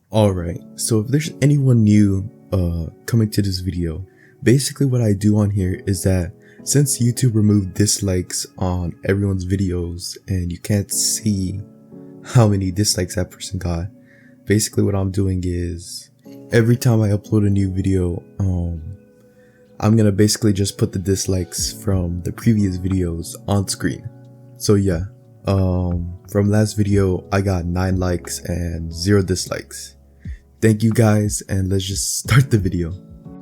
Alright, so if there's anyone new coming to this video, basically what I do on here is that since YouTube removed dislikes on everyone's videos and you can't see how many dislikes that person got, basically what I'm doing is every time I upload a new video, I'm gonna basically just put the dislikes from the previous videos on screen. So yeah, from last video I got 9 likes and 0 dislikes. Thank you guys, and let's just start the video.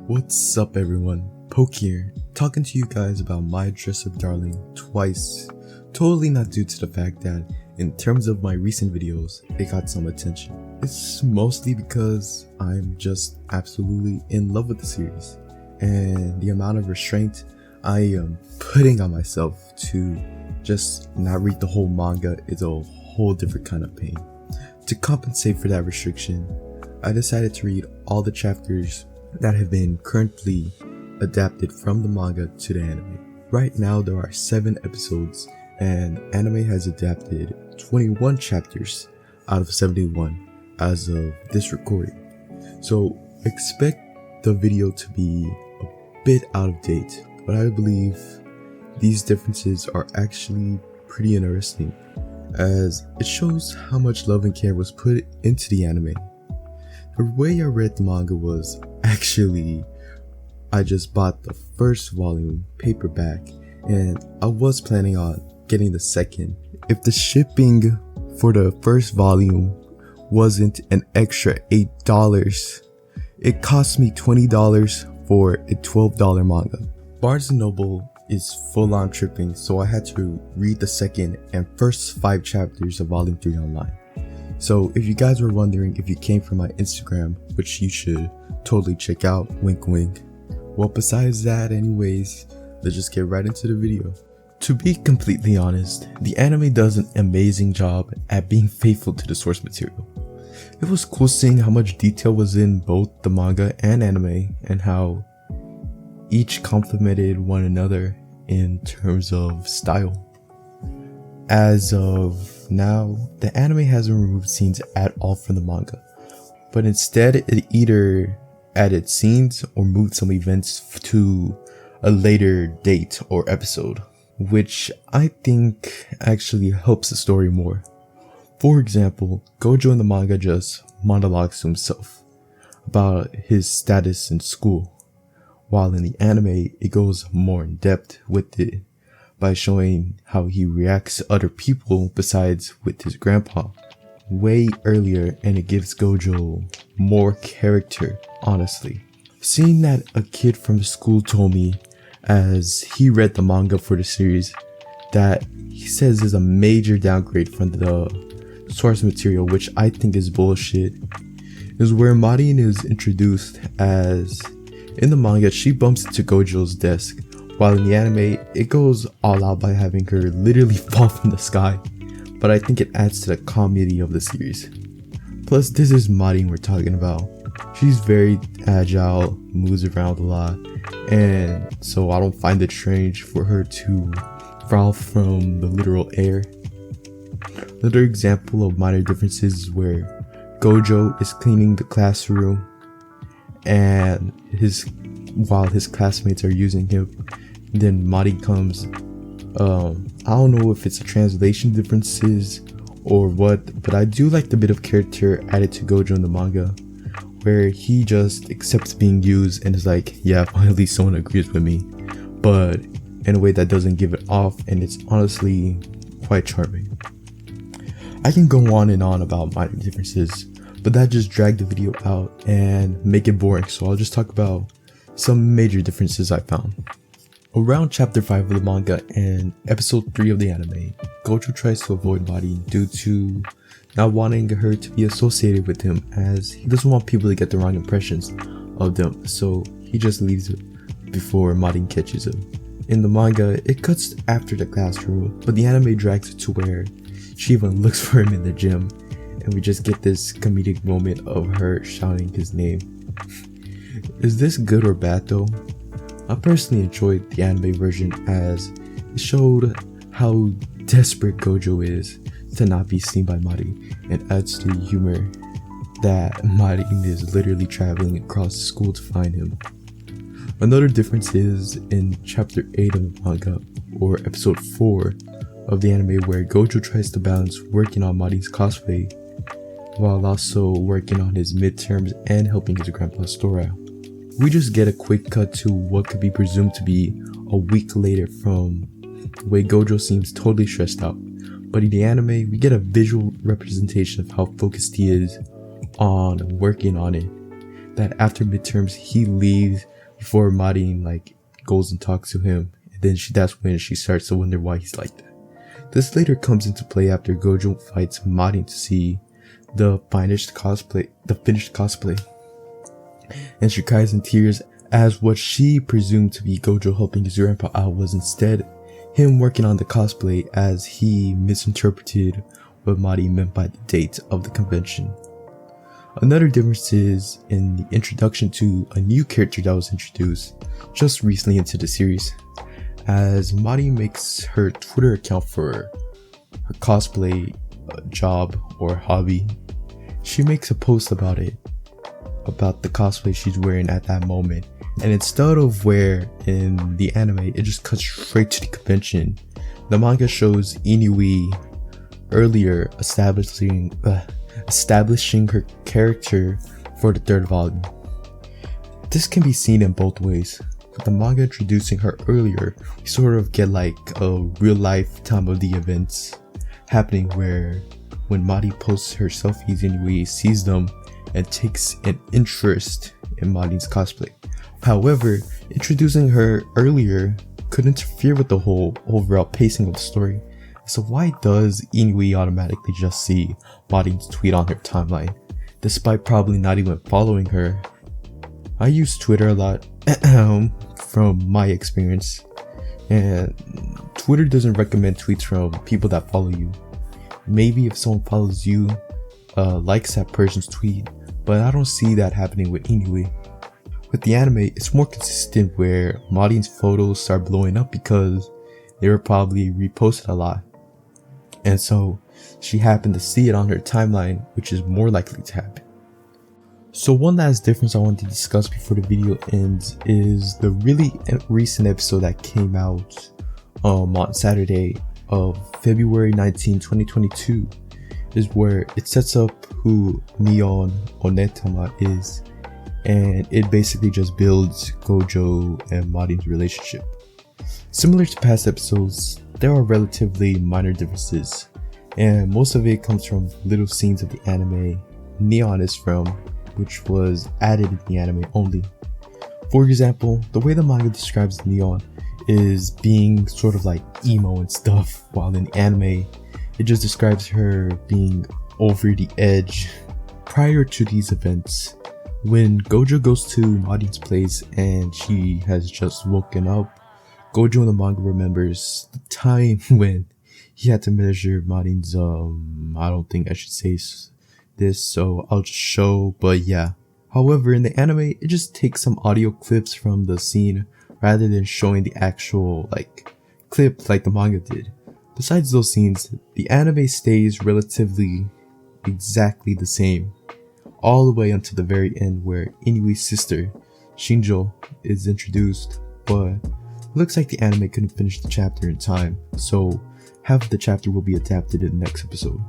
What's up everyone, Poke here, talking to you guys about my dress-up darling twice. Totally not due to the fact that in terms of my recent videos, it got some attention. It's mostly because I'm just absolutely in love with the series, and the amount of restraint I am putting on myself to just not read the whole manga is a whole different kind of pain. To compensate for that restriction, I decided to read all the chapters that have been currently adapted from the manga to the anime. Right now there are 7 episodes, and anime has adapted 21 chapters out of 71 as of this recording. So expect the video to be a bit out of date, but I believe these differences are actually pretty interesting, as it shows how much love and care was put into the anime. The way I read the manga was actually, I just bought the first volume paperback and I was planning on getting the second. If the shipping for the first volume wasn't an extra $8, it cost me $20 for a $12 manga. Barnes & Noble is full on tripping, so I had to read the second and first 5 chapters of volume 3 online. So if you guys were wondering if you came from my Instagram, which you should totally check out, wink wink. Well, besides that anyways, let's just get right into the video. To be completely honest, the anime does an amazing job at being faithful to the source material. It was cool seeing how much detail was in both the manga and anime, and how each complemented one another in terms of style. As of now, the anime hasn't removed scenes at all from the manga, but instead it either added scenes or moved some events to a later date or episode, which I think actually helps the story more. For example, Gojo in the manga just monologues to himself about his status in school, while in the anime it goes more in depth with it by showing how he reacts to other people besides with his grandpa way earlier, and it gives Gojo more character, honestly. Seeing that a kid from school told me, as he read the manga for the series, that he says is a major downgrade from the source material, which I think is bullshit, is where Marin is introduced, as in the manga she bumps into Gojo's desk, while in the anime it goes all out by having her literally fall from the sky, but I think it adds to the comedy of the series. Plus, this is Marin we're talking about. She's very agile, moves around a lot, and so I don't find it strange for her to fall from the literal air. Another example of minor differences is where Gojo is cleaning the classroom, and while his classmates are using him, then Mari comes. I don't know if it's a translation differences or what, but I do like the bit of character added to Gojo in the manga, where he just accepts being used and is like, yeah, finally someone agrees with me, but in a way that doesn't give it off, and it's honestly quite charming. I can go on and on about minor differences, but that just dragged the video out and make it boring, so I'll just talk about some major differences I found. Around chapter 5 of the manga and episode 3 of the anime, Gojo tries to avoid Mari due to not wanting her to be associated with him, as he doesn't want people to get the wrong impressions of them, so he just leaves before Mari catches him. In the manga, it cuts after the classroom, but the anime drags it to where she even looks for him in the gym, and we just get this comedic moment of her shouting his name. Is this good or bad though? I personally enjoyed the anime version, as it showed how desperate Gojo is to not be seen by Mari, and adds to the humor that Marin is literally traveling across the school to find him. Another difference is in chapter 8 of the manga, or episode 4 of the anime, where Gojo tries to balance working on Marin's cosplay while also working on his midterms and helping his grandpa store out. We just get a quick cut to what could be presumed to be a week later from the way Gojo seems totally stressed out. But in the anime, we get a visual representation of how focused he is on working on it. That after midterms, he leaves before Marin goes and talks to him, and then that's when she starts to wonder why he's like that. This later comes into play after Gojo fights Marin to see the finished cosplay, and she cries in tears as what she presumed to be Gojo helping his grandpa out was instead him working on the cosplay, as he misinterpreted what Marin meant by the date of the convention. Another difference is in the introduction to a new character that was introduced just recently into the series, as Marin makes her Twitter account for her cosplay job or hobby. She makes a post about it, about the cosplay she's wearing at that moment, and instead of where in the anime it just cuts straight to the convention, the manga shows Inui earlier establishing her character for the 3rd volume. This can be seen in both ways. With the manga introducing her earlier, we sort of get like a real life time of the events happening, where when Marin posts her selfies, Inui sees them and takes an interest in Marin's cosplay. However, introducing her earlier could interfere with the whole overall pacing of the story. So why does Inui automatically just see Marin's tweet on her timeline, despite probably not even following her? I use Twitter a lot from my experience, and Twitter doesn't recommend tweets from people that follow you. Maybe if someone follows you, likes that person's tweet, but I don't see that happening with Inui. With the anime, it's more consistent, where Marin's photos start blowing up because they were probably reposted a lot, and so she happened to see it on her timeline, which is more likely to happen. So one last difference I want to discuss before the video ends is the really recent episode that came out on Saturday of February 19, 2022, is where it sets up who Neon Onetama is, and it basically just builds Gojo and Marin's relationship. Similar to past episodes, there are relatively minor differences, and most of it comes from little scenes of the anime Neon is from, which was added in the anime only. For example, the way the manga describes Neon is being sort of like emo and stuff, while in the anime it just describes her being over the edge. Prior to these events, when Gojo goes to Marin's place and she has just woken up, Gojo in the manga remembers the time when he had to measure Marin's I don't think I should say this, so I'll just show, but yeah. However, in the anime, it just takes some audio clips from the scene rather than showing the actual clip like the manga did. Besides those scenes, the anime stays relatively exactly the same, all the way until the very end, where Inui's sister, Shinjo, is introduced, but it looks like the anime couldn't finish the chapter in time, so half of the chapter will be adapted in the next episode.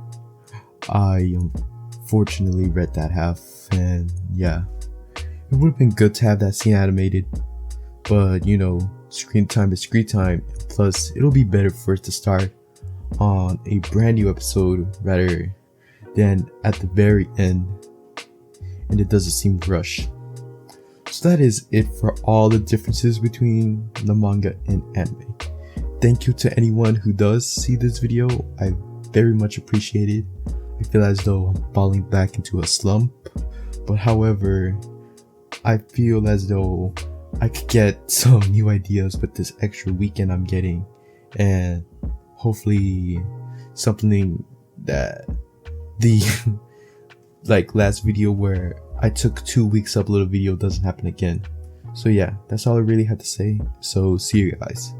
I unfortunately read that half, and yeah, it would have been good to have that scene animated, but you know, screen time is screen time, plus it'll be better for it to start on a brand new episode rather than at the very end, and it doesn't seem rushed. So that is it for all the differences between the manga and anime. Thank you to anyone who does see this video. I very much appreciate it. I feel as though I'm falling back into a slump, but however, I feel as though I could get some new ideas with this extra weekend I'm getting, and hopefully something that the last video where I took 2 weeks to upload a video doesn't happen again. So yeah, that's all I really had to say. So see you guys.